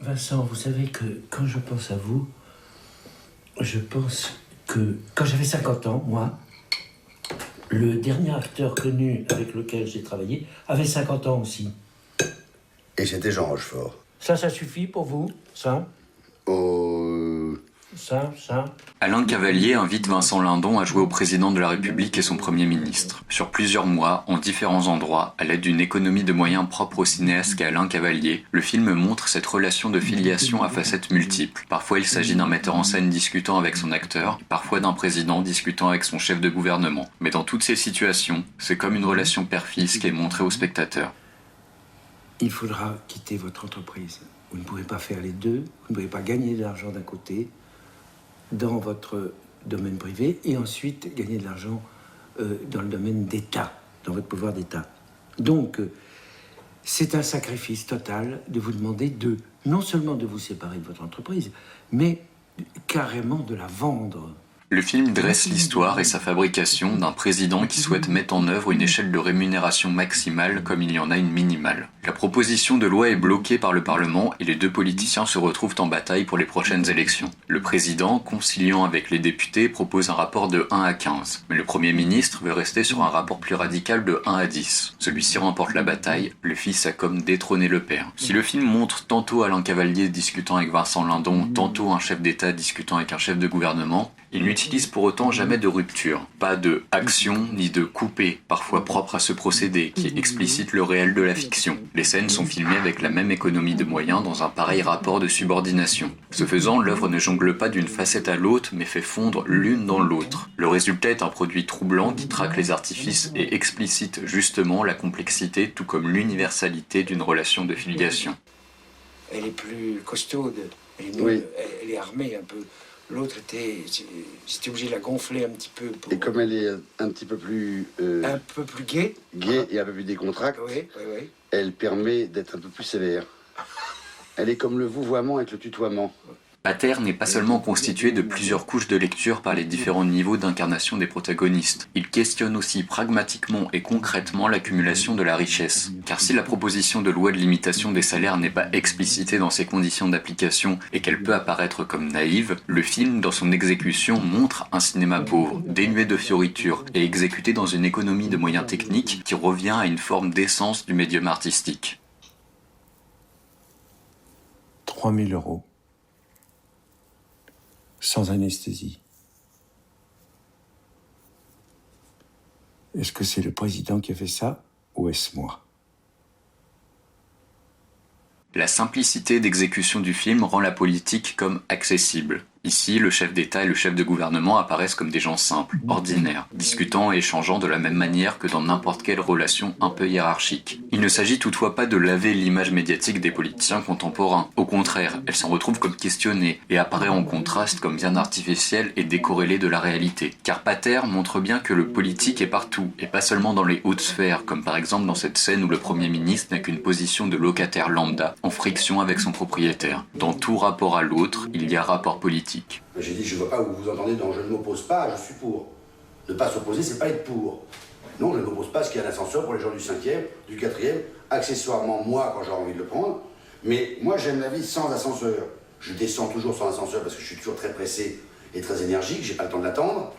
Vincent, vous savez que quand je pense à vous, je pense que quand j'avais 50 ans, moi, le dernier acteur connu avec lequel j'ai travaillé avait 50 ans aussi. Et c'était Jean Rochefort. Ça suffit pour vous, ça? Ça. Alain Cavalier invite Vincent Lindon à jouer au président de la République et son Premier ministre. Sur plusieurs mois, en différents endroits, à l'aide d'une économie de moyens propre au cinéaste qu'est Alain Cavalier, le film montre cette relation de filiation à facettes multiples. Parfois il s'agit d'un metteur en scène discutant avec son acteur, parfois d'un président discutant avec son chef de gouvernement. Mais dans toutes ces situations, c'est comme une relation père-fils qui est montrée au spectateur. Il faudra quitter votre entreprise. Vous ne pouvez pas faire les deux, vous ne pouvez pas gagner de l'argent d'un côté, dans votre domaine privé, et ensuite gagner de l'argent dans le domaine d'État, dans votre pouvoir d'État. Donc, c'est un sacrifice total de vous demander non seulement de vous séparer de votre entreprise, mais carrément de la vendre. Le film dresse l'histoire et sa fabrication d'un président qui souhaite mettre en œuvre une échelle de rémunération maximale comme il y en a une minimale. La proposition de loi est bloquée par le Parlement et les deux politiciens se retrouvent en bataille pour les prochaines élections. Le président, conciliant avec les députés, propose un rapport de 1 à 15. Mais le Premier ministre veut rester sur un rapport plus radical de 1 à 10. Celui-ci remporte la bataille, le fils a comme détrôné le père. Si le film montre tantôt Alain Cavalier discutant avec Vincent Lindon, tantôt un chef d'État discutant avec un chef de gouvernement, il n'utilise pour autant jamais de rupture, pas de action ni de coupé, parfois propre à ce procédé, qui explicite le réel de la fiction. Les scènes sont filmées avec la même économie de moyens dans un pareil rapport de subordination. Ce faisant, l'œuvre ne jongle pas d'une facette à l'autre, mais fait fondre l'une dans l'autre. Le résultat est un produit troublant qui traque les artifices et explicite justement la complexité tout comme l'universalité d'une relation de filiation. Elle est plus costaude, Oui. Elle est armée un peu. L'autre c'était obligé de la gonfler un petit peu. Et comme elle est un petit peu plus... un peu plus gaie. Gaie et un peu plus décontractée, Oui. elle permet d'être un peu plus sévère. Elle est comme le vouvoiement avec le tutoiement. Pater n'est pas seulement constitué de plusieurs couches de lecture par les différents niveaux d'incarnation des protagonistes. Il questionne aussi pragmatiquement et concrètement l'accumulation de la richesse. Car si la proposition de loi de limitation des salaires n'est pas explicitée dans ses conditions d'application et qu'elle peut apparaître comme naïve, le film, dans son exécution, montre un cinéma pauvre, dénué de fioritures et exécuté dans une économie de moyens techniques qui revient à une forme d'essence du médium artistique. 3 000 €. Sans anesthésie. Est-ce que c'est le président qui a fait ça ou est-ce moi? La simplicité d'exécution du film rend la politique comme accessible. Ici, le chef d'État et le chef de gouvernement apparaissent comme des gens simples, ordinaires, discutant et échangeant de la même manière que dans n'importe quelle relation un peu hiérarchique. Il ne s'agit toutefois pas de laver l'image médiatique des politiciens contemporains. Au contraire, elle s'en retrouve comme questionnée et apparaît en contraste comme bien artificielle et décorrélée de la réalité. Car Pater montre bien que le politique est partout, et pas seulement dans les hautes sphères, comme par exemple dans cette scène où le Premier ministre n'a qu'une position de locataire lambda, en friction avec son propriétaire. Dans tout rapport à l'autre, il y a rapport politique. J'ai dit, je ne vois pas où vous entendez dans « je ne m'oppose pas, je suis pour ». Ne pas s'opposer, c'est pas être pour. Non, je ne m'oppose pas à ce qu'il y a un ascenseur pour les gens du 5e, du 4e, accessoirement moi quand j'aurai envie de le prendre. Mais moi, j'aime la vie sans ascenseur. Je descends toujours sans ascenseur parce que je suis toujours très pressé et très énergique, j'ai pas le temps de l'attendre.